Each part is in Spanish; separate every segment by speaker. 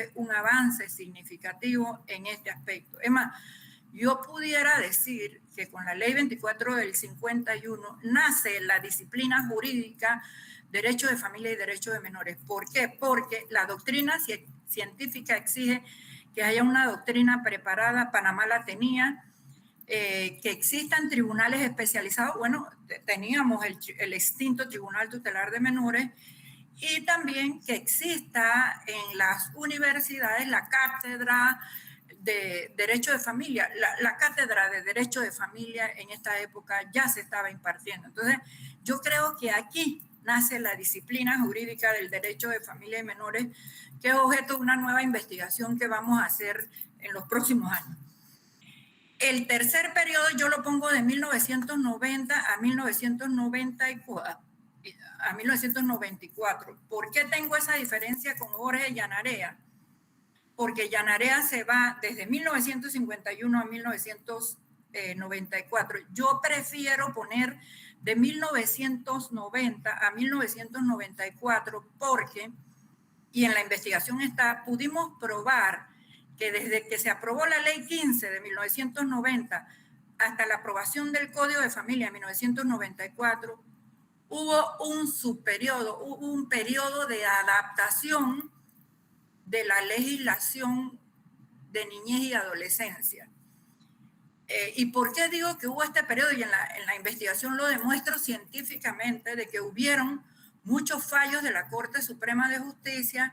Speaker 1: fue un avance significativo en este aspecto. Es más, yo pudiera decir que con la ley 24 del 51 nace la disciplina jurídica derecho de familia y derecho de menores. ¿Por qué? Porque la doctrina científica exige que haya una doctrina preparada. Panamá la tenía, que existan tribunales especializados. Bueno, teníamos el extinto Tribunal Tutelar de Menores, y también que exista en las universidades la cátedra de Derecho de Familia. La cátedra de Derecho de Familia en esta época ya se estaba impartiendo. Entonces, yo creo que aquí nace la disciplina jurídica del derecho de familia y menores, que es objeto de una nueva investigación que vamos a hacer en los próximos años. El tercer periodo yo lo pongo de 1990 a 1994. ¿Por qué tengo esa diferencia con Jorge Llanarea? Porque Llanarea se va desde 1951 a 1994. Yo prefiero poner de 1990 a 1994 porque, y en la investigación pudimos probar que desde que se aprobó la ley 15 de 1990 hasta la aprobación del Código de Familia en 1994, hubo un periodo de adaptación de la legislación de niñez y adolescencia. ¿Y por qué digo que hubo este periodo? Y en la investigación lo demuestro científicamente, de que hubieron muchos fallos de la Corte Suprema de Justicia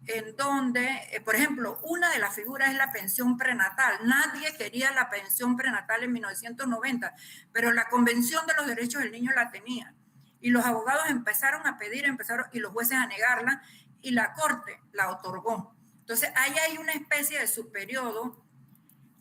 Speaker 1: en donde, por ejemplo, una de las figuras es la pensión prenatal. Nadie quería la pensión prenatal en 1990, pero la Convención de los Derechos del Niño la tenía. Y los abogados empezaron a pedir, y los jueces a negarla, y la Corte la otorgó. Entonces, ahí hay una especie de subperiodo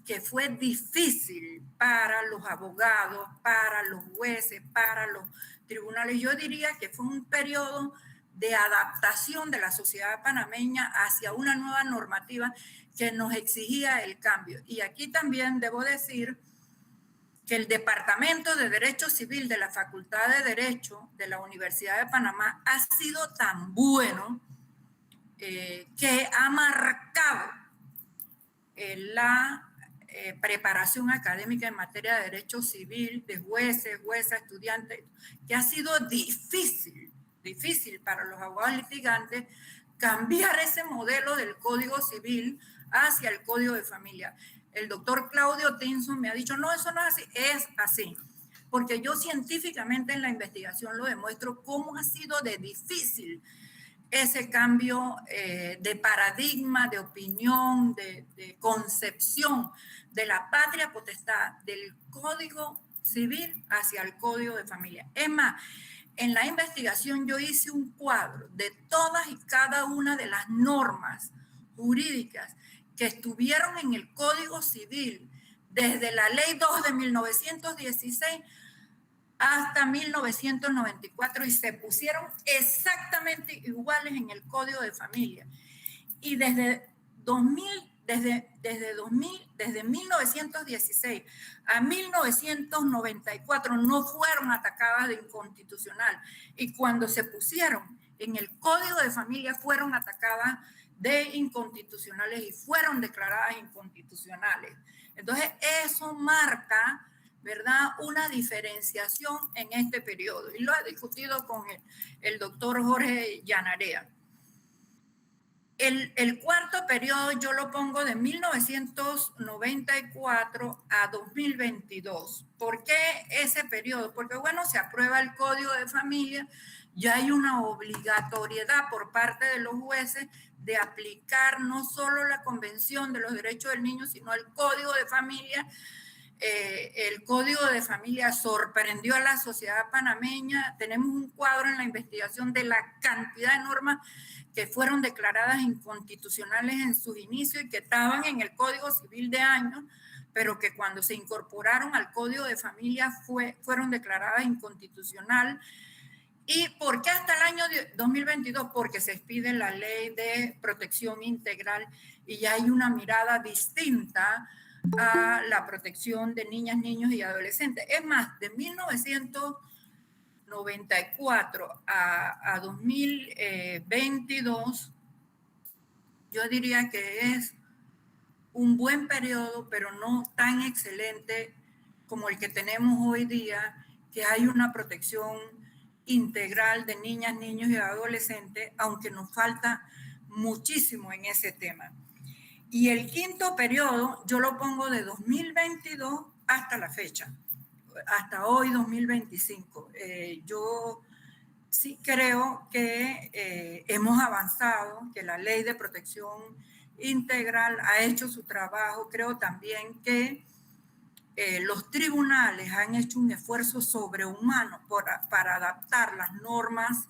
Speaker 1: que fue difícil para los abogados, para los jueces, para los tribunales. Yo diría que fue un periodo de adaptación de la sociedad panameña hacia una nueva normativa que nos exigía el cambio. Y aquí también debo decir que el Departamento de Derecho Civil de la Facultad de Derecho de la Universidad de Panamá ha sido tan bueno que ha marcado la preparación académica en materia de derecho civil, de jueces, juezas, estudiantes, que ha sido difícil para los abogados litigantes cambiar ese modelo del Código Civil hacia el Código de Familia. El doctor Claudio Tinson me ha dicho, no, eso no es así, es así. Porque yo científicamente en la investigación lo demuestro cómo ha sido de difícil ese cambio de paradigma, de opinión, de concepción de la patria potestad del Código Civil hacia el Código de Familia. Es más, en la investigación yo hice un cuadro de todas y cada una de las normas jurídicas que estuvieron en el Código Civil desde la Ley 2 de 1916 hasta 1994 y se pusieron exactamente iguales en el Código de Familia. Y desde 1916 a 1994 no fueron atacadas de inconstitucional, y cuando se pusieron en el Código de Familia fueron atacadas de inconstitucionales y fueron declaradas inconstitucionales. Entonces eso marca, ¿verdad?, una diferenciación en este periodo, y lo he discutido con el doctor Jorge Llanarea. El cuarto periodo yo lo pongo de 1994 a 2022. ¿Por qué ese periodo? Porque, bueno, se aprueba el Código de Familia, ya hay una obligatoriedad por parte de los jueces de aplicar no solo la Convención de los Derechos del Niño, sino el Código de Familia. El Código de Familia sorprendió a la sociedad panameña. Tenemos un cuadro en la investigación de la cantidad de normas que fueron declaradas inconstitucionales en sus inicios y que estaban en el Código Civil de años, pero que cuando se incorporaron al Código de Familia fueron declaradas inconstitucional. ¿Y por qué hasta el año 2022? Porque se expide la Ley de Protección Integral y ya hay una mirada distinta a la protección de niñas, niños y adolescentes. Es más, de 1994 a 2022, yo diría que es un buen periodo, pero no tan excelente como el que tenemos hoy día, que hay una protección integral de niñas, niños y adolescentes, aunque nos falta muchísimo en ese tema. Y el quinto periodo yo lo pongo de 2022 hasta la fecha, hasta hoy 2025. Yo sí creo que hemos avanzado, que la ley de protección integral ha hecho su trabajo. Creo también que los tribunales han hecho un esfuerzo sobrehumano para adaptar las normas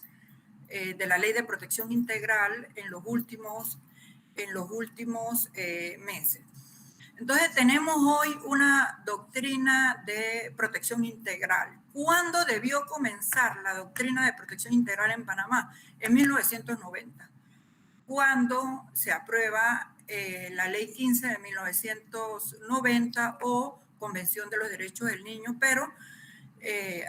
Speaker 1: de la ley de protección integral en los últimos meses. Entonces tenemos hoy una doctrina de protección integral. ¿Cuándo debió comenzar la doctrina de protección integral en Panamá? En 1990, cuando se aprueba la Ley 15 de 1990 o Convención de los Derechos del Niño, pero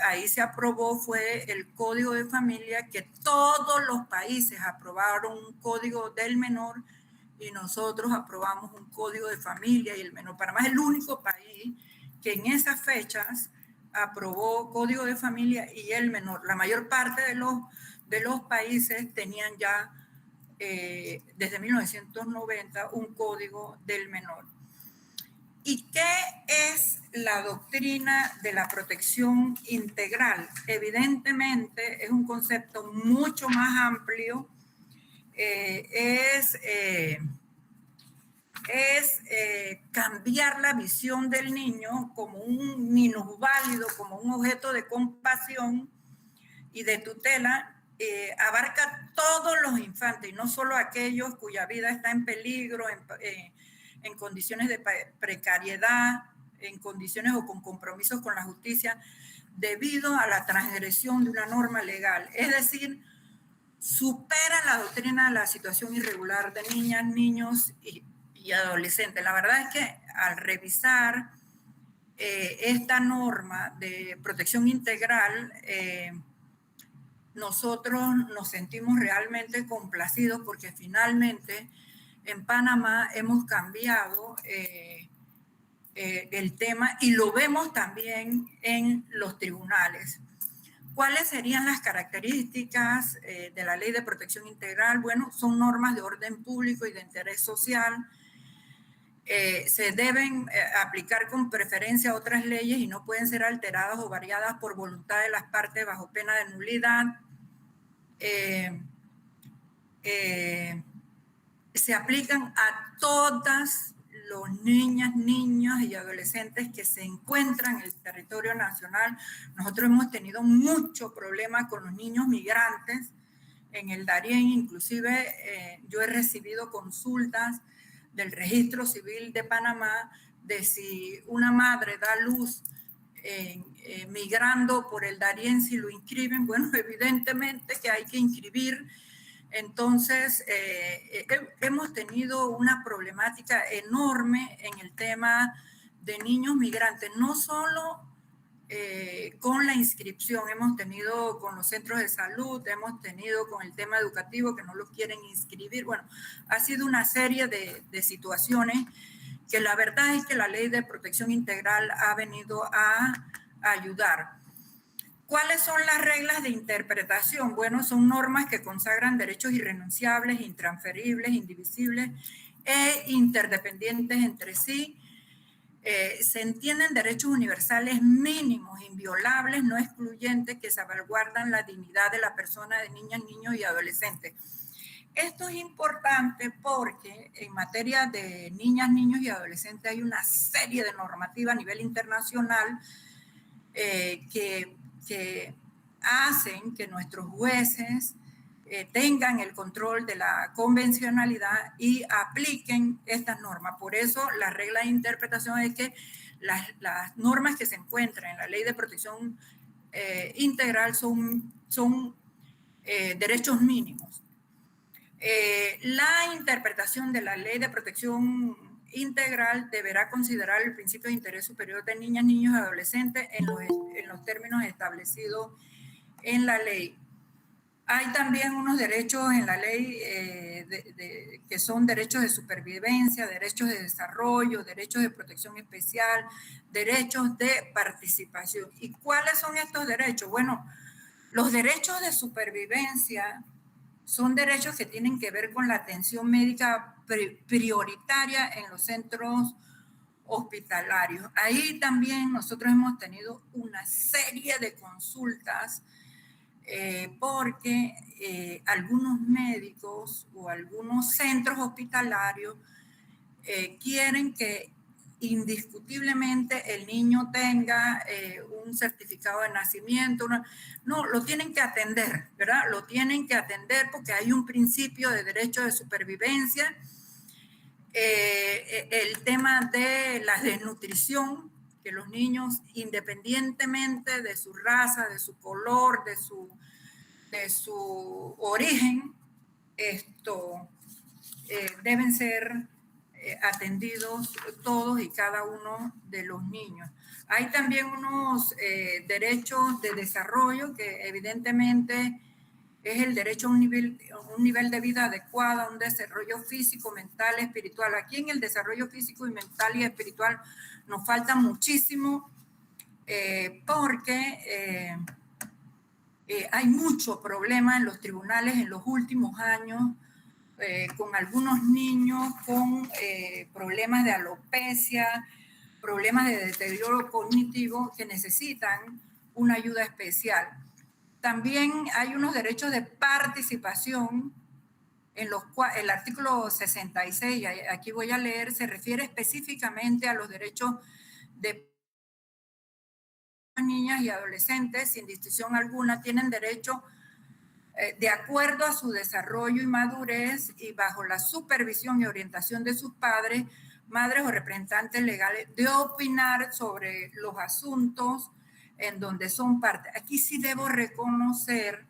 Speaker 1: ahí se aprobó, fue el Código de Familia, que todos los países aprobaron un Código del Menor y nosotros aprobamos un Código de Familia y el Menor. Panamá es el único país que en esas fechas aprobó Código de Familia y el Menor. La mayor parte de los países tenían ya desde 1990 un Código del Menor. ¿Y qué es la doctrina de la protección integral? Evidentemente es un concepto mucho más amplio. Es cambiar la visión del niño como un minusválido, como un objeto de compasión y de tutela. Abarca todos los infantes y no solo aquellos cuya vida está en peligro, en condiciones de precariedad, en condiciones o con compromisos con la justicia, debido a la transgresión de una norma legal. Es decir, supera la doctrina de la situación irregular de niñas, niños y adolescentes. La verdad es que al revisar esta norma de protección integral, nosotros nos sentimos realmente complacidos porque finalmente en Panamá hemos cambiado el tema y lo vemos también en los tribunales. ¿Cuáles serían las características de la Ley de Protección Integral? Bueno, son normas de orden público y de interés social. Se deben aplicar con preferencia a otras leyes y no pueden ser alteradas o variadas por voluntad de las partes bajo pena de nulidad. Se aplican a todas los niñas, niños y adolescentes que se encuentran en el territorio nacional. Nosotros hemos tenido mucho problema con los niños migrantes en el Darién. Inclusive yo he recibido consultas del Registro Civil de Panamá de si una madre da luz migrando por el Darién, si lo inscriben. Bueno, evidentemente que hay que inscribir. Entonces, hemos tenido una problemática enorme en el tema de niños migrantes, no solo con la inscripción, hemos tenido con los centros de salud, hemos tenido con el tema educativo que no los quieren inscribir. Bueno, ha sido una serie de situaciones que la verdad es que la Ley de Protección Integral ha venido a ayudar. ¿Cuáles son las reglas de interpretación? Bueno, son normas que consagran derechos irrenunciables, intransferibles, indivisibles e interdependientes entre sí. Se entienden derechos universales mínimos, inviolables, no excluyentes, que salvaguardan la dignidad de la persona, de niñas, niños y adolescentes. Esto es importante porque en materia de niñas, niños y adolescentes hay una serie de normativas a nivel internacional que hacen que nuestros jueces tengan el control de la convencionalidad y apliquen estas normas. Por eso la regla de interpretación es que las normas que se encuentran en la Ley de Protección Integral son derechos mínimos. La interpretación de la Ley de Protección Integral deberá considerar el principio de interés superior de niñas, niños y adolescentes en los términos establecidos en la ley. Hay también unos derechos en la ley que son derechos de supervivencia, derechos de desarrollo, derechos de protección especial, derechos de participación. ¿Y cuáles son estos derechos? Bueno, los derechos de supervivencia son derechos que tienen que ver con la atención médica prioritaria en los centros hospitalarios. Ahí también nosotros hemos tenido una serie de consultas porque algunos médicos o algunos centros hospitalarios quieren que indiscutiblemente el niño tenga un certificado de nacimiento. No, lo tienen que atender, ¿verdad? Lo tienen que atender porque hay un principio de derecho de supervivencia. El tema de la desnutrición, que los niños, independientemente de su raza, de su color, de su origen, deben ser atendidos todos y cada uno de los niños. Hay también unos derechos de desarrollo que evidentemente es el derecho a un nivel de vida adecuado, a un desarrollo físico, mental, espiritual. Aquí en el desarrollo físico y mental y espiritual nos falta muchísimo porque hay mucho problema en los tribunales en los últimos años con algunos niños con problemas de alopecia, problemas de deterioro cognitivo que necesitan una ayuda especial. También hay unos derechos de participación en los cuales el artículo 66, aquí voy a leer, se refiere específicamente a los derechos de niñas y adolescentes, sin distinción alguna, tienen derecho de acuerdo a su desarrollo y madurez y bajo la supervisión y orientación de sus padres, madres o representantes legales, de opinar sobre los asuntos en donde son parte. Aquí sí debo reconocer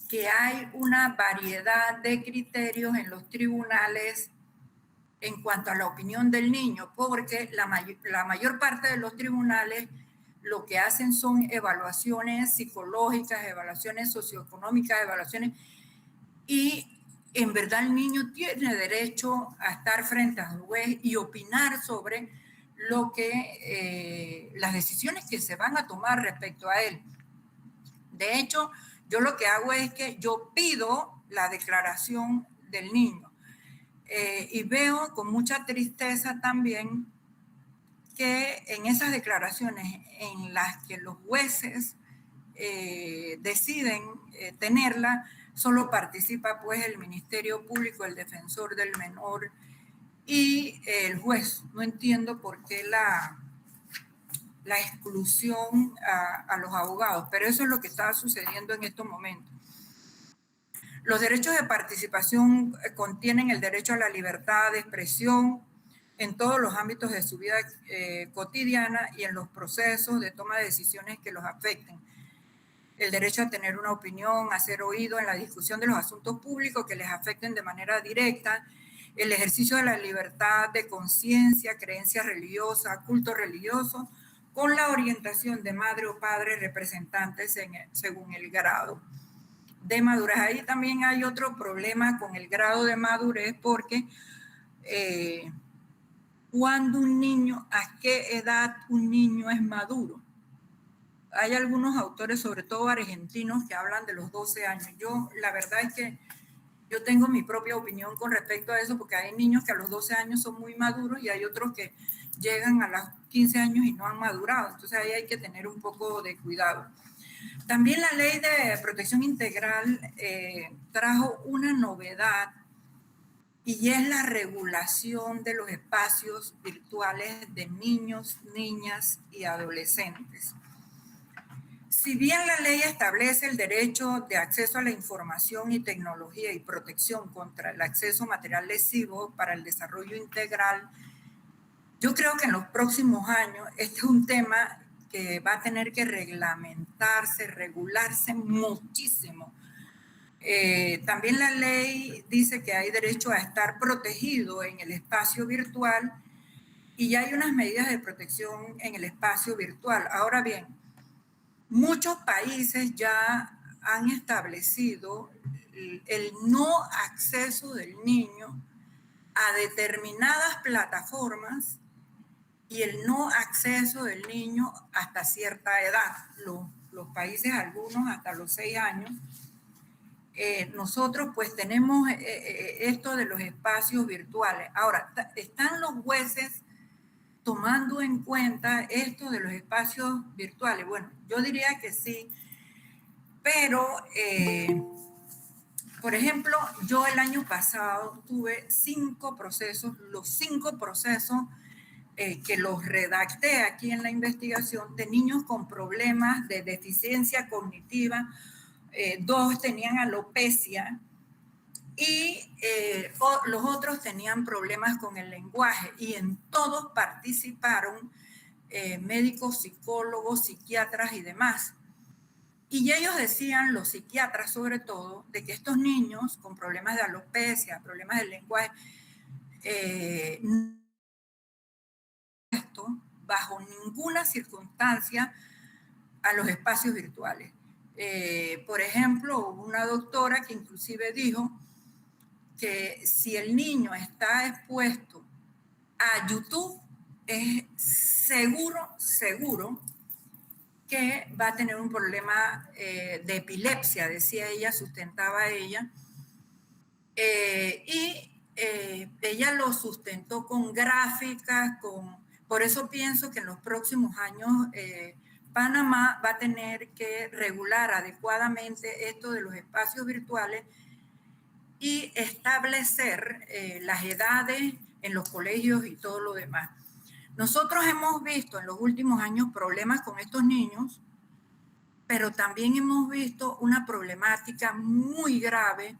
Speaker 1: que hay una variedad de criterios en los tribunales en cuanto a la opinión del niño, porque la mayor parte de los tribunales lo que hacen son evaluaciones psicológicas, evaluaciones socioeconómicas, evaluaciones, y en verdad el niño tiene derecho a estar frente al juez y opinar sobre lo que las decisiones que se van a tomar respecto a él. De hecho, yo lo que hago es que yo pido la declaración del niño y veo con mucha tristeza también que en esas declaraciones en las que los jueces deciden tenerla, solo participa pues el Ministerio Público, el defensor del menor y el juez. No entiendo por qué la exclusión a los abogados, pero eso es lo que está sucediendo en estos momentos. Los derechos de participación contienen el derecho a la libertad de expresión en todos los ámbitos de su vida cotidiana y en los procesos de toma de decisiones que los afecten. El derecho a tener una opinión, a ser oído en la discusión de los asuntos públicos que les afecten de manera directa, el ejercicio de la libertad de conciencia, creencias religiosas, culto religioso, con la orientación de madre o padre representantes según el grado de madurez. Ahí también hay otro problema con el grado de madurez porque cuando un niño, a qué edad un niño es maduro. Hay algunos autores, sobre todo argentinos, que hablan de los 12 años. Yo, la verdad es que yo tengo mi propia opinión con respecto a eso, porque hay niños que a los 12 años son muy maduros y hay otros que llegan a los 15 años y no han madurado. Entonces ahí hay que tener un poco de cuidado. También la ley de protección integral trajo una novedad y es la regulación de los espacios virtuales de niños, niñas y adolescentes. Si bien la ley establece el derecho de acceso a la información y tecnología y protección contra el acceso material lesivo para el desarrollo integral, yo creo que en los próximos años este es un tema que va a tener que reglamentarse, regularse muchísimo. También la ley dice que hay derecho a estar protegido en el espacio virtual y ya hay unas medidas de protección en el espacio virtual. Ahora bien, muchos países ya han establecido el no acceso del niño a determinadas plataformas y el no acceso del niño hasta cierta edad. Los países, algunos hasta los 6 años. Nosotros pues tenemos esto de los espacios virtuales. Ahora, ¿están los jueces tomando en cuenta esto de los espacios virtuales? Bueno, yo diría que sí, pero, por ejemplo, yo el año pasado tuve 5 procesos, los 5 procesos que los redacté aquí en la investigación, de niños con problemas de deficiencia cognitiva, 2 tenían alopecia y los otros tenían problemas con el lenguaje, y en todos participaron médicos, psicólogos, psiquiatras y demás. Y ellos decían, los psiquiatras sobre todo, de que estos niños con problemas de alopecia, problemas del lenguaje, bajo ninguna circunstancia a los espacios virtuales. Por ejemplo, una doctora que inclusive dijo que si el niño está expuesto a YouTube, es seguro que va a tener un problema de epilepsia, decía ella, sustentaba ella. Ella lo sustentó con gráficas, por eso pienso que en los próximos años Panamá va a tener que regular adecuadamente esto de los espacios virtuales y establecer las edades en los colegios y todo lo demás. Nosotros hemos visto en los últimos años problemas con estos niños, pero también hemos visto una problemática muy grave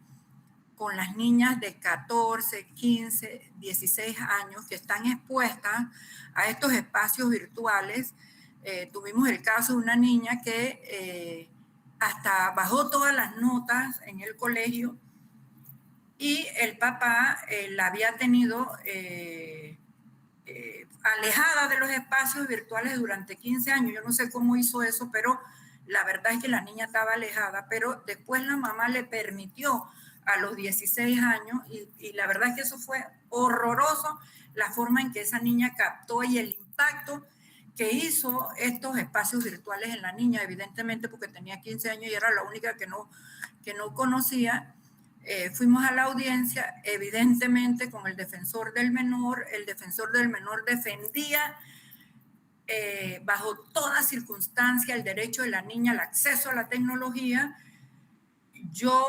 Speaker 1: con las niñas de 14, 15, 16 años que están expuestas a estos espacios virtuales. Tuvimos el caso de una niña que hasta bajó todas las notas en el colegio, y el papá la había tenido alejada de los espacios virtuales durante 15 años. Yo no sé cómo hizo eso, pero la verdad es que la niña estaba alejada, pero después la mamá le permitió a los 16 años, y la verdad es que eso fue horroroso, la forma en que esa niña captó y el impacto que hizo estos espacios virtuales en la niña, evidentemente porque tenía 15 años y era la única que no conocía. Fuimos a la audiencia, evidentemente con el defensor del menor. El defensor del menor defendía bajo toda circunstancia el derecho de la niña al acceso a la tecnología. Yo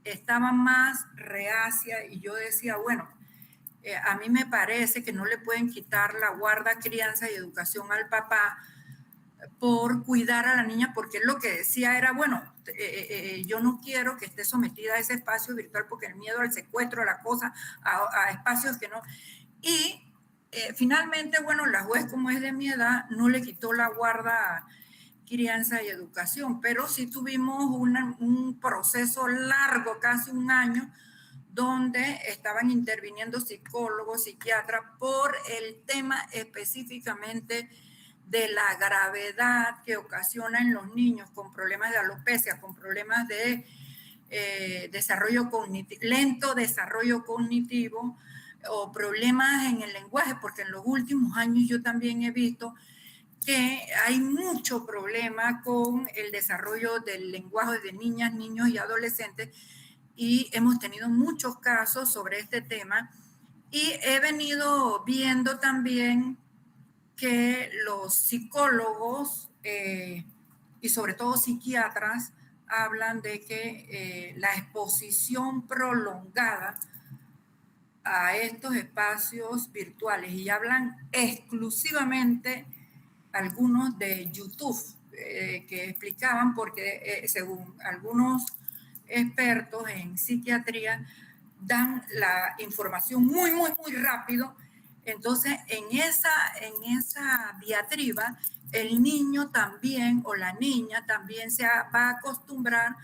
Speaker 1: estaba más reacia y yo decía, bueno, a mí me parece que no le pueden quitar la guarda, crianza y educación al papá por cuidar a la niña, porque él lo que decía era, bueno, yo no quiero que esté sometida a ese espacio virtual porque el miedo al secuestro, a la cosa, a espacios que no. Y finalmente, bueno, la juez, como es de mi edad, no le quitó la guarda, crianza y educación, pero sí tuvimos un proceso largo, casi un año, donde estaban interviniendo psicólogos, psiquiatras, por el tema específicamente de la gravedad que ocasiona en los niños con problemas de alopecia, con problemas de desarrollo cognitivo, lento desarrollo cognitivo, o problemas en el lenguaje, porque en los últimos años yo también he visto que hay mucho problema con el desarrollo del lenguaje de niñas, niños y adolescentes, y hemos tenido muchos casos sobre este tema, y he venido viendo también que los psicólogos y sobre todo psiquiatras hablan de que la exposición prolongada a estos espacios virtuales, y hablan exclusivamente algunos de YouTube, que explicaban, porque según algunos expertos en psiquiatría dan la información muy rápido. Entonces, en esa diatriba, el niño también o la niña también va a acostumbrar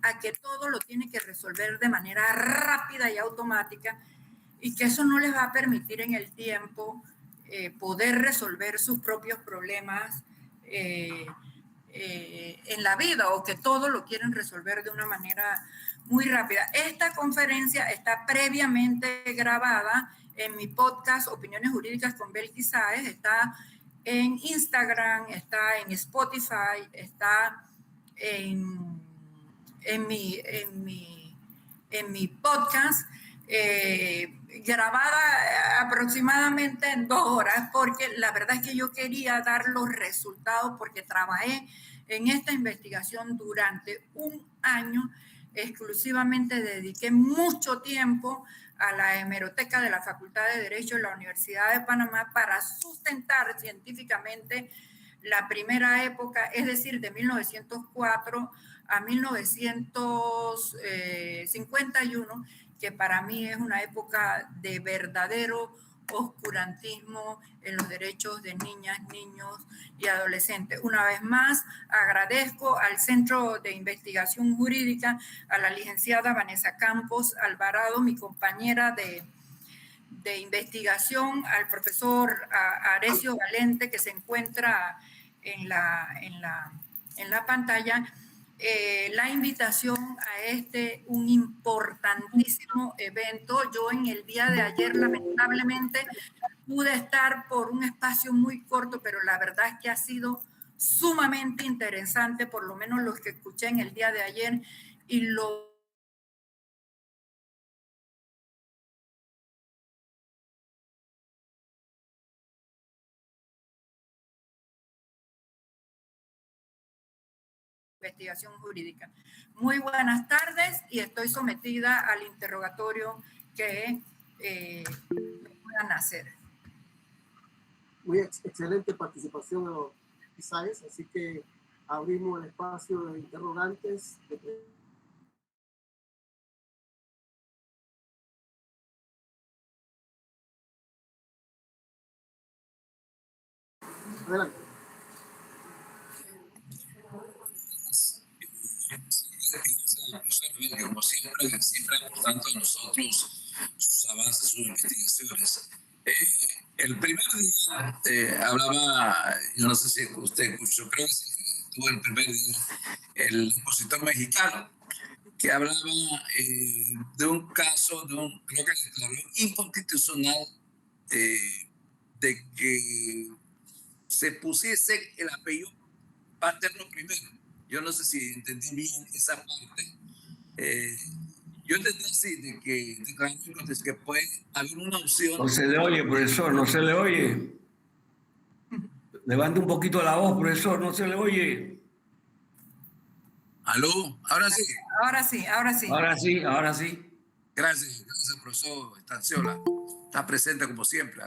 Speaker 1: a que todo lo tiene que resolver de manera rápida y automática, y que eso no les va a permitir en el tiempo poder resolver sus propios problemas en la vida o que todo lo quieren resolver de una manera muy rápida. Esta conferencia está previamente grabada en mi podcast Opiniones Jurídicas con Belkis Sáez, está en Instagram, está en Spotify, está en mi podcast, grabada aproximadamente en 2 horas, porque la verdad es que yo quería dar los resultados, porque trabajé en esta investigación durante 1 año, exclusivamente dediqué mucho tiempo a la hemeroteca de la Facultad de Derecho de la Universidad de Panamá para sustentar científicamente la primera época, es decir, de 1904 a 1951, que para mí es una época de verdadero oscurantismo en los derechos de niñas, niños y adolescentes. Una vez más, agradezco al Centro de Investigación Jurídica, a la licenciada Vanessa Campos Alvarado, mi compañera de investigación, al profesor Arecio Valente, que se encuentra en la pantalla, la invitación a un importantísimo evento. Yo en el día de ayer, lamentablemente, pude estar por un espacio muy corto, pero la verdad es que ha sido sumamente interesante, por lo menos los que escuché en el día de ayer, y lo investigación jurídica. Muy buenas tardes y estoy sometida al interrogatorio que me puedan hacer.
Speaker 2: Muy excelente participación, Isaías, así que abrimos el espacio de interrogantes. Adelante.
Speaker 3: Como siempre es importante a nosotros sus avances, sus investigaciones. El primer día hablaba, yo no sé si usted escuchó, creo que estuvo el primer día, el expositor mexicano, que hablaba de un caso, creo que declaró inconstitucional de que se pusiese el apellido paterno primero. Yo no sé si entendí bien esa parte. Yo entendí así, de que puede haber una opción.
Speaker 4: No se le oye, profesor, no se le oye. Levante un poquito la voz, profesor, no se le oye.
Speaker 3: ¿Aló? Ahora sí.
Speaker 1: Ahora sí, ahora sí.
Speaker 4: Ahora sí, ahora sí.
Speaker 3: Gracias, profesor Estanciola. Está presente como siempre.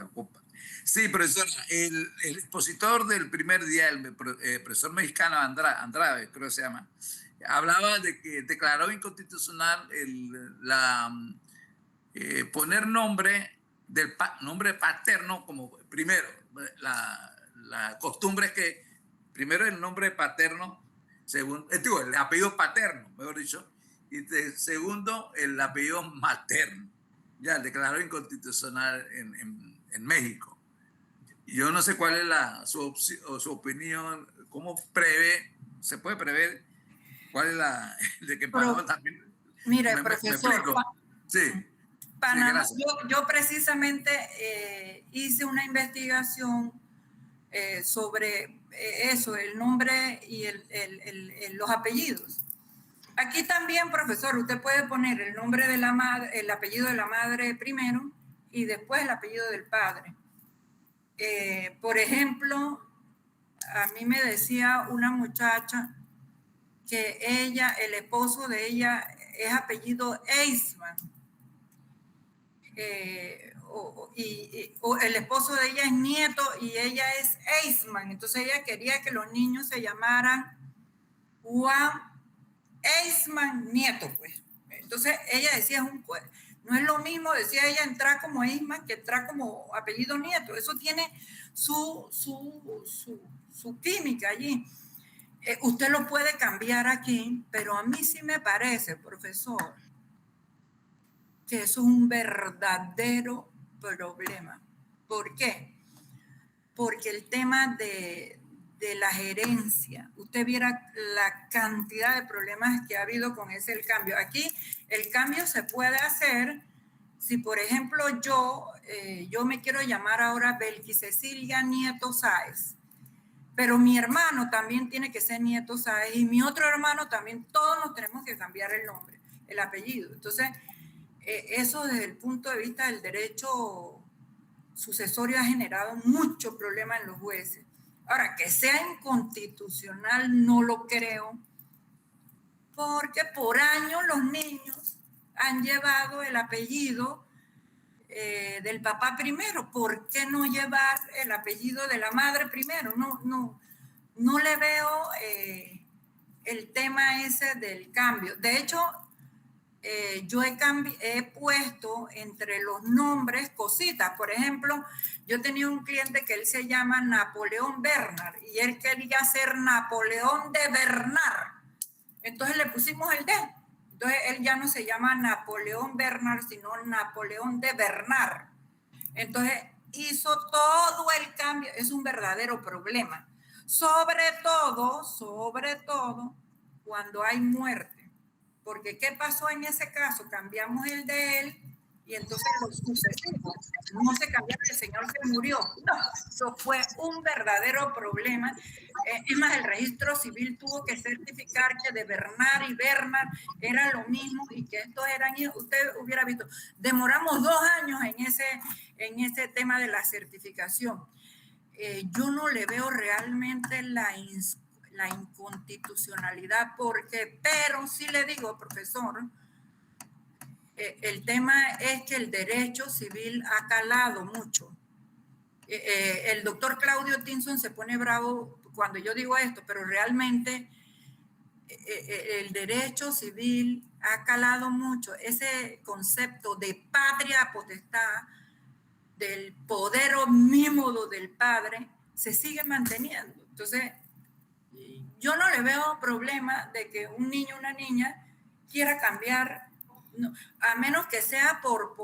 Speaker 3: Sí, profesora, el expositor del primer día, el profesor mexicano Andrade, creo que se llama, hablaba de que declaró inconstitucional poner nombre nombre paterno como primero. La costumbre es que primero el nombre paterno, el apellido paterno, mejor dicho, y segundo el apellido materno. Ya declaró inconstitucional en México. Yo no sé cuál es su opinión, cómo se puede prever cuál es de que Panamá también.
Speaker 1: Mire, profesor.
Speaker 3: Sí.
Speaker 1: Panamá, sí, yo precisamente hice una investigación sobre eso, el nombre y los apellidos. Aquí también, profesor, usted puede poner el nombre de la madre, el apellido de la madre primero y después el apellido del padre. Por ejemplo, a mí me decía una muchacha que el esposo de ella es apellido Eisman. O el esposo de ella es Nieto y ella es Eisman. Entonces ella quería que los niños se llamaran Juan Eisman Nieto, pues. Entonces ella decía, no es lo mismo, decía ella, entrar como Eisman que entrar como apellido Nieto. Eso tiene su química allí. Usted lo puede cambiar aquí, pero a mí sí me parece, profesor, que eso es un verdadero problema. ¿Por qué? Porque el tema de de las herencias. Usted viera la cantidad de problemas que ha habido con ese el cambio. Aquí el cambio se puede hacer si, por ejemplo, yo me quiero llamar ahora Belki Cecilia Nieto Sáez, pero mi hermano también tiene que ser Nieto Sáez y mi otro hermano también, todos nos tenemos que cambiar el nombre, el apellido. Entonces, eso desde el punto de vista del derecho sucesorio ha generado mucho problema en los jueces. Ahora, que sea inconstitucional no lo creo, porque por años los niños han llevado el apellido del papá primero. ¿Por qué no llevar el apellido de la madre primero? No le veo el tema ese del cambio. De hecho, yo he puesto entre los nombres cositas. Por ejemplo, yo tenía un cliente que él se llama Napoleón Bernard y él quería ser Napoleón de Bernard. Entonces le pusimos el D. Entonces él ya no se llama Napoleón Bernard, sino Napoleón de Bernard. Entonces hizo todo el cambio. Es un verdadero problema. Sobre todo, cuando hay muerte. Porque ¿qué pasó en ese caso? Cambiamos el de él y entonces los sucesivos no se cambiaron, el señor se murió. No, eso fue un verdadero problema. Es más, el registro civil tuvo que certificar que de Bernard y Bernard era lo mismo y que estos eran, usted hubiera visto, demoramos 2 años en ese tema de la certificación. Yo no le veo realmente la inconstitucionalidad, pero sí le digo, profesor, el tema es que el derecho civil ha calado mucho. El doctor Claudio Tinson se pone bravo cuando yo digo esto, pero realmente el derecho civil ha calado mucho. Ese concepto de patria potestad, del poder omnímodo del padre, se sigue manteniendo. Entonces, yo no le veo problema de que un niño o una niña quiera cambiar, no, a menos que sea por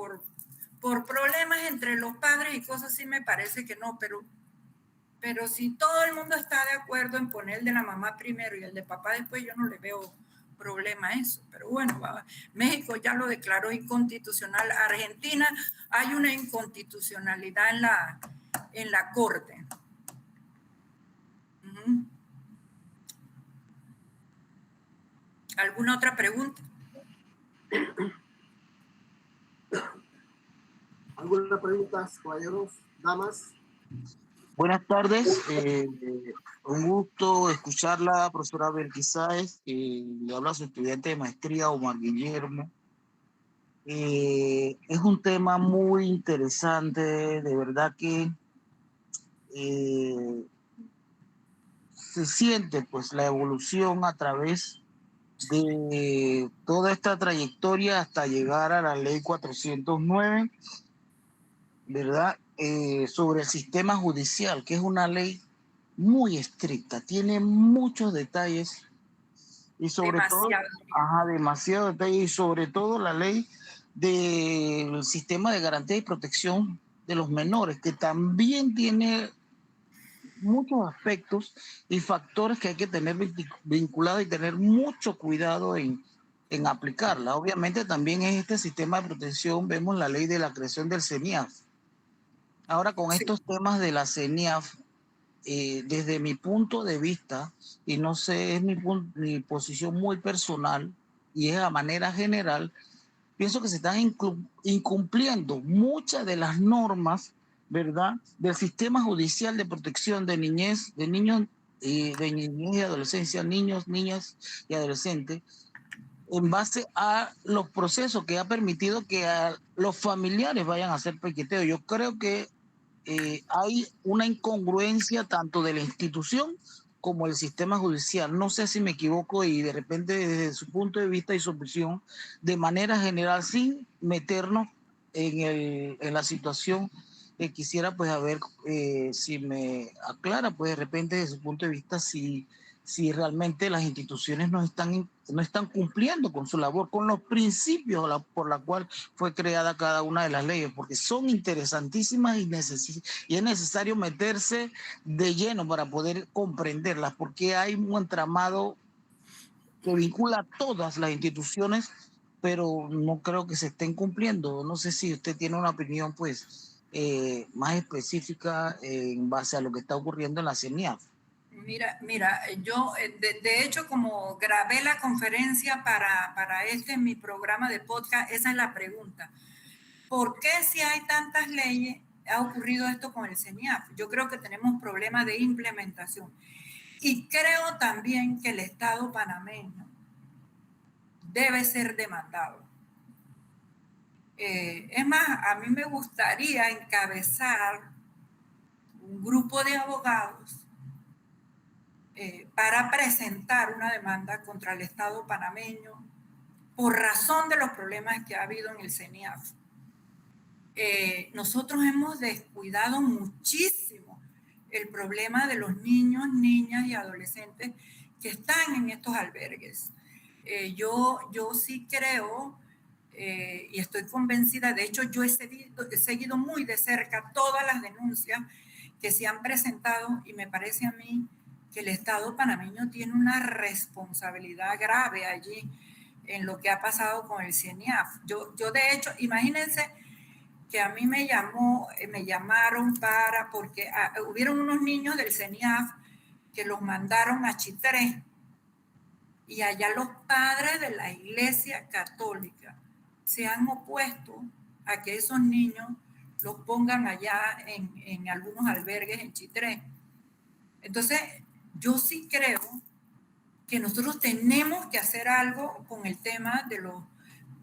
Speaker 1: problemas entre los padres y cosas así, me parece que no, pero si todo el mundo está de acuerdo en poner el de la mamá primero y el de papá después, yo no le veo problema a eso. Pero bueno, México ya lo declaró inconstitucional. Argentina hay una inconstitucionalidad en la corte. ¿Alguna otra pregunta?
Speaker 2: ¿Alguna pregunta, caballeros, damas?
Speaker 5: Buenas tardes, un gusto escucharla, profesora Belki Sáez, le habla a su estudiante de maestría, Omar Guillermo. Es un tema muy interesante, de verdad que se siente pues la evolución a través de toda esta trayectoria hasta llegar a la ley 409, ¿verdad? Sobre el sistema judicial, que es una ley muy estricta, tiene muchos detalles y sobre demasiado detalle, y sobre todo la ley del sistema de garantía y protección de los menores, que también tiene muchos aspectos y factores que hay que tener vinculados y tener mucho cuidado en aplicarla. Obviamente también en este sistema de protección vemos la ley de la creación del CENIAF. Ahora, con estos temas de la CENIAF, desde mi punto de vista, y no sé, es mi posición muy personal y es a manera general, pienso que se están incumpliendo muchas de las normas, ¿verdad?, del sistema judicial de protección de niñez, de niños, de niñez y adolescencia, niños, niñas y adolescentes, en base a los procesos que ha permitido que a los familiares vayan a hacer piqueteo. Yo creo que hay una incongruencia tanto de la institución como el sistema judicial. No sé si me equivoco y de repente desde su punto de vista y su visión, de manera general, sin meternos en la situación, quisiera pues a ver si me aclara pues de repente desde su punto de vista si si realmente las instituciones no están cumpliendo con su labor, con los principios por la cual fue creada cada una de las leyes, porque son interesantísimas y es necesario meterse de lleno para poder comprenderlas, porque hay un entramado que vincula a todas las instituciones, pero no creo que se estén cumpliendo. No sé si usted tiene una opinión pues más específica en base a lo que está ocurriendo en la CENIAF.
Speaker 1: Mira, yo de hecho como grabé la conferencia para mi programa de podcast, esa es la pregunta. ¿Por qué si hay tantas leyes ha ocurrido esto con el CENIAF? Yo creo que tenemos problemas de implementación. Y creo también que el Estado panameño debe ser demandado. Es más, a mí me gustaría encabezar un grupo de abogados para presentar una demanda contra el Estado panameño por razón de los problemas que ha habido en el CENIAF. Nosotros hemos descuidado muchísimo el problema de los niños, niñas y adolescentes que están en estos albergues. Yo sí creo y estoy convencida, de hecho yo he seguido muy de cerca todas las denuncias que se han presentado y me parece a mí que el Estado panameño tiene una responsabilidad grave allí en lo que ha pasado con el CENIAF. Yo de hecho, imagínense que a mí me llamaron porque hubieron unos niños del CENIAF que los mandaron a Chitré y allá los padres de la Iglesia Católica se han opuesto a que esos niños los pongan allá en algunos albergues en Chitré. Entonces, yo sí creo que nosotros tenemos que hacer algo con el tema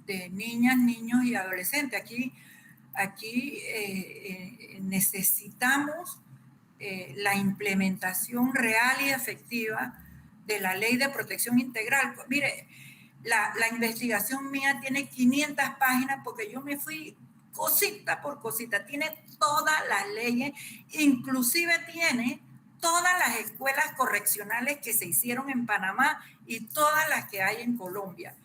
Speaker 1: de niñas, niños y adolescentes. Aquí necesitamos la implementación real y efectiva de la Ley de Protección Integral. Mire, la investigación mía tiene 500 páginas porque yo me fui cosita por cosita. Tiene todas las leyes, inclusive tiene todas las escuelas correccionales que se hicieron en Panamá y todas las que hay en Colombia.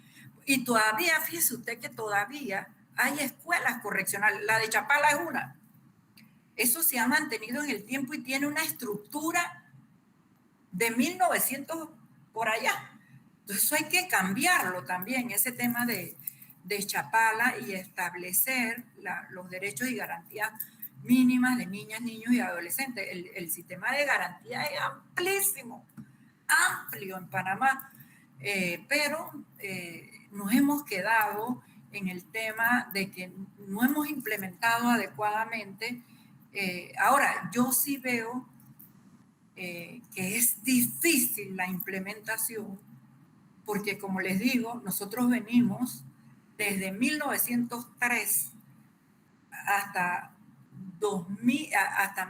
Speaker 1: Y todavía, fíjese usted que todavía hay escuelas correccionales. La de Chapala es una. Eso se ha mantenido en el tiempo y tiene una estructura de 1900 por allá. Entonces eso hay que cambiarlo también, ese tema de Chapala, y establecer los derechos y garantías mínimas de niñas, niños y adolescentes. El sistema de garantía es amplísimo, amplio en Panamá, pero nos hemos quedado en el tema de que no hemos implementado adecuadamente. Ahora, yo sí veo que es difícil la implementación, porque como les digo, nosotros venimos desde 1903 hasta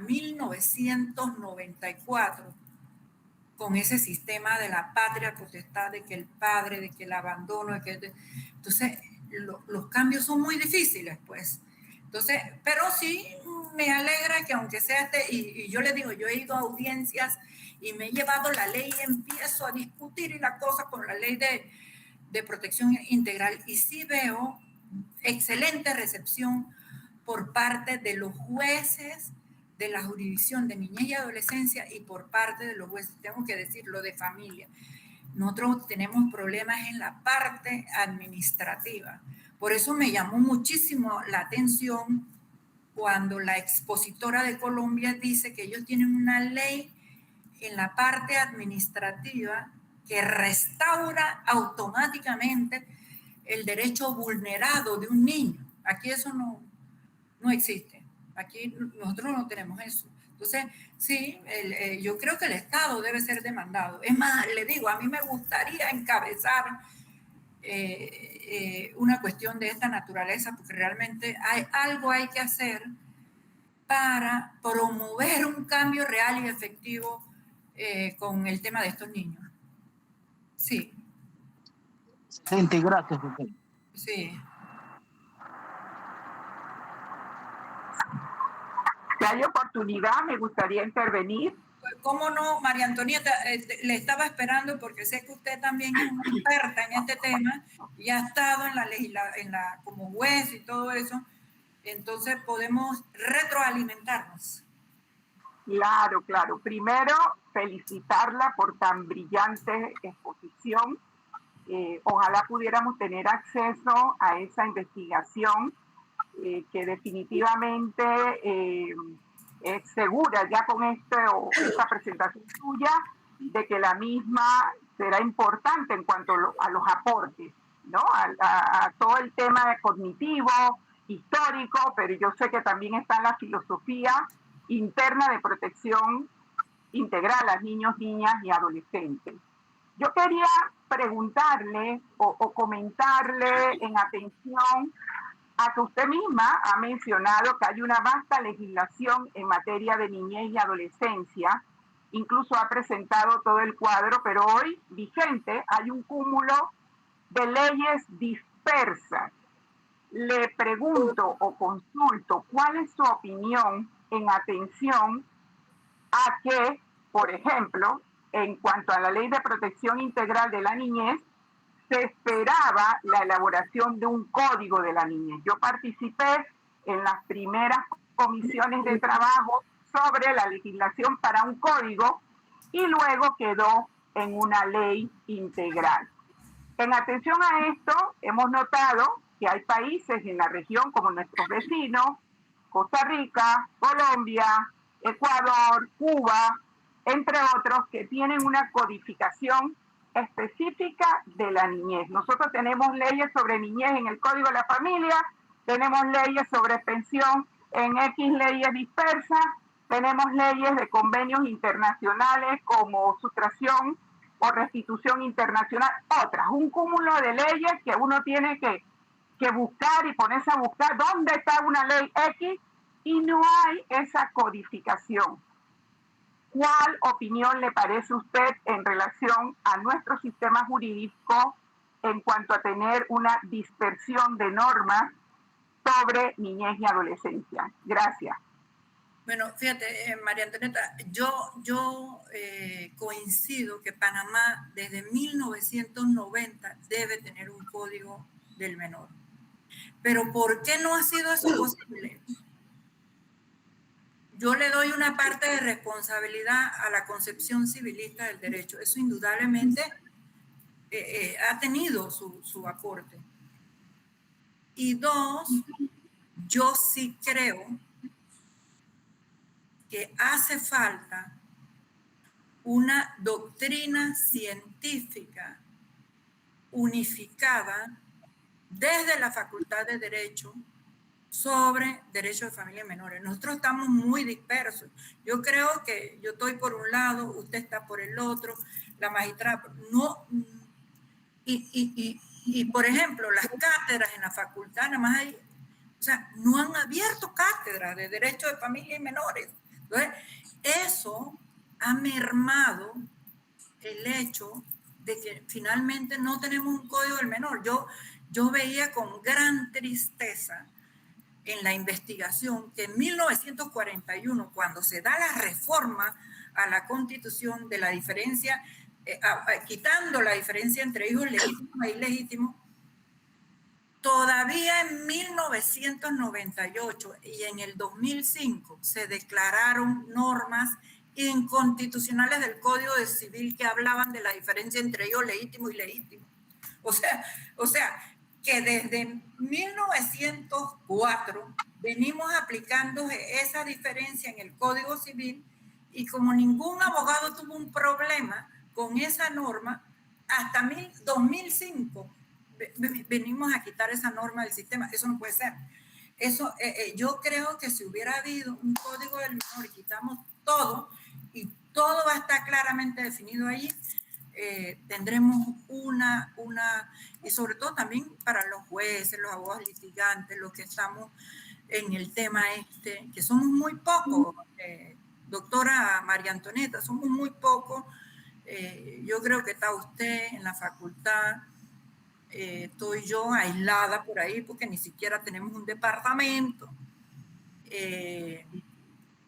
Speaker 1: 1994 con ese sistema de la patria potestad, de que el padre, de que el abandono, entonces los cambios son muy difíciles, pues. Entonces, pero sí me alegra que aunque sea y yo les digo, yo he ido a audiencias y me he llevado la ley y empiezo a discutir y la cosa con la ley de protección integral, y sí veo excelente recepción por parte de los jueces de la jurisdicción de niñez y adolescencia y por parte de los jueces, tengo que decirlo, de familia. Nosotros tenemos problemas en la parte administrativa. Por eso me llamó muchísimo la atención cuando la expositora de Colombia dice que ellos tienen una ley en la parte administrativa que restaura automáticamente el derecho vulnerado de un niño. Aquí eso no existe. Aquí nosotros no tenemos eso. Entonces, sí, yo creo que el Estado debe ser demandado. Es más, le digo, a mí me gustaría encabezar una cuestión de esta naturaleza, porque realmente hay que hacer para promover un cambio real y efectivo con el tema de estos niños. Sí.
Speaker 5: Gente, gracias.
Speaker 1: Sí.
Speaker 6: Si hay oportunidad, me gustaría intervenir.
Speaker 1: cómo no, María Antonieta, le estaba esperando porque sé que usted también es una experta en este tema y ha estado en como juez y todo eso, entonces podemos retroalimentarnos.
Speaker 6: Claro, claro. Primero, felicitarla por tan brillante exposición. Ojalá pudiéramos tener acceso a esa investigación que definitivamente es segura ya con esta presentación suya de que la misma será importante en cuanto a los aportes, ¿no? A todo el tema cognitivo, histórico, pero yo sé que también está la filosofía interna de protección integral a niños, niñas y adolescentes. Yo quería preguntarle o comentarle en atención a que usted misma ha mencionado que hay una vasta legislación en materia de niñez y adolescencia, incluso ha presentado todo el cuadro, pero hoy vigente hay un cúmulo de leyes dispersas. Le pregunto o consulto cuál es su opinión en atención a que, por ejemplo, en cuanto a la Ley de Protección Integral de la Niñez, se esperaba la elaboración de un código de la niñez. Yo participé en las primeras comisiones de trabajo sobre la legislación para un código y luego quedó en una ley integral. En atención a esto, hemos notado que hay países en la región como nuestros vecinos, Costa Rica, Colombia, Ecuador, Cuba, entre otros, que tienen una codificación específica de la niñez. Nosotros tenemos leyes sobre niñez en el Código de la Familia, tenemos leyes sobre pensión en X leyes dispersas, tenemos leyes de convenios internacionales como sustracción o restitución internacional, otras, un cúmulo de leyes que uno tiene que buscar y ponerse a buscar dónde está una ley X y no hay esa codificación. ¿Cuál opinión le parece a usted en relación a nuestro sistema jurídico en cuanto a tener una dispersión de normas sobre niñez y adolescencia? Gracias.
Speaker 1: Bueno, fíjate, María Antonieta, yo coincido que Panamá desde 1990 debe tener un código del menor. Pero ¿por qué no ha sido eso posible? Yo le doy una parte de responsabilidad a la concepción civilista del derecho. Eso indudablemente ha tenido su aporte. Y dos, yo sí creo que hace falta una doctrina científica unificada desde la Facultad de Derecho sobre derechos de familia y menores. Nosotros estamos muy dispersos. Yo creo que yo estoy por un lado, usted está por el otro, la magistrada no. Y por ejemplo, las cátedras en la facultad, nada más hay, o sea, no han abierto cátedras de derechos de familia y menores. Entonces, eso ha mermado el hecho de que finalmente no tenemos un código del menor. Yo veía con gran tristeza en la investigación que en 1941, cuando se da la reforma a la Constitución de la diferencia, quitando la diferencia entre hijos legítimos e ilegítimos, todavía en 1998 y en el 2005 se declararon normas inconstitucionales del Código Civil que hablaban de la diferencia entre hijos legítimos y ilegítimos. O sea, que desde 1904 venimos aplicando esa diferencia en el Código Civil y como ningún abogado tuvo un problema con esa norma, hasta 2005 venimos a quitar esa norma del sistema. Eso no puede ser. Eso, yo creo que si hubiera habido un código del menor y quitamos todo y todo va a estar claramente definido ahí, tendremos y sobre todo también para los jueces, los abogados litigantes, los que estamos en el tema que somos muy pocos, doctora María Antonieta, somos muy pocos. Yo creo que está usted en la facultad, estoy yo aislada por ahí porque ni siquiera tenemos un departamento.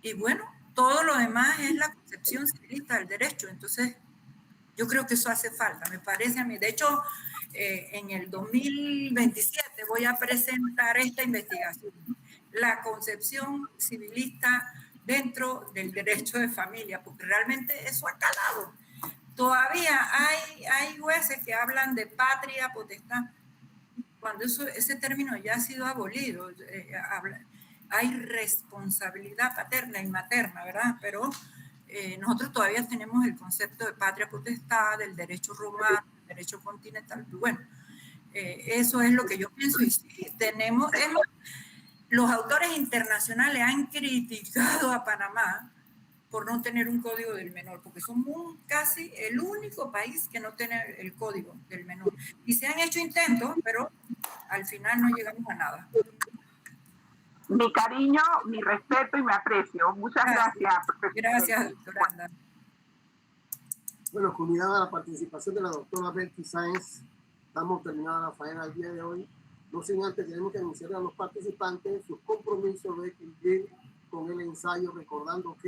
Speaker 1: Y bueno, todo lo demás es la concepción civilista del derecho. Entonces, yo creo que eso hace falta, me parece a mí. De hecho, en el 2027 voy a presentar esta investigación, la concepción civilista dentro del derecho de familia, porque realmente eso ha calado. Todavía hay jueces que hablan de patria potestad, cuando ese término ya ha sido abolido. Hay responsabilidad paterna y materna, ¿verdad? Pero nosotros todavía tenemos el concepto de patria potestad, del derecho romano, del derecho continental. Bueno, eso es lo que yo pienso. Y sí, los autores internacionales han criticado a Panamá por no tener un código del menor, porque somos casi el único país que no tiene el código del menor. Y se han hecho intentos, pero al final no llegamos a nada.
Speaker 6: Mi cariño, mi respeto y mi aprecio. Muchas gracias, profesor.
Speaker 1: Gracias, doctora Anda.
Speaker 2: Bueno, comunidad, a la participación de la doctora Belkis Sáenz, damos terminada la faena el día de hoy. No sin antes tenemos que anunciar a los participantes sus compromisos de cumplir con el ensayo, recordando que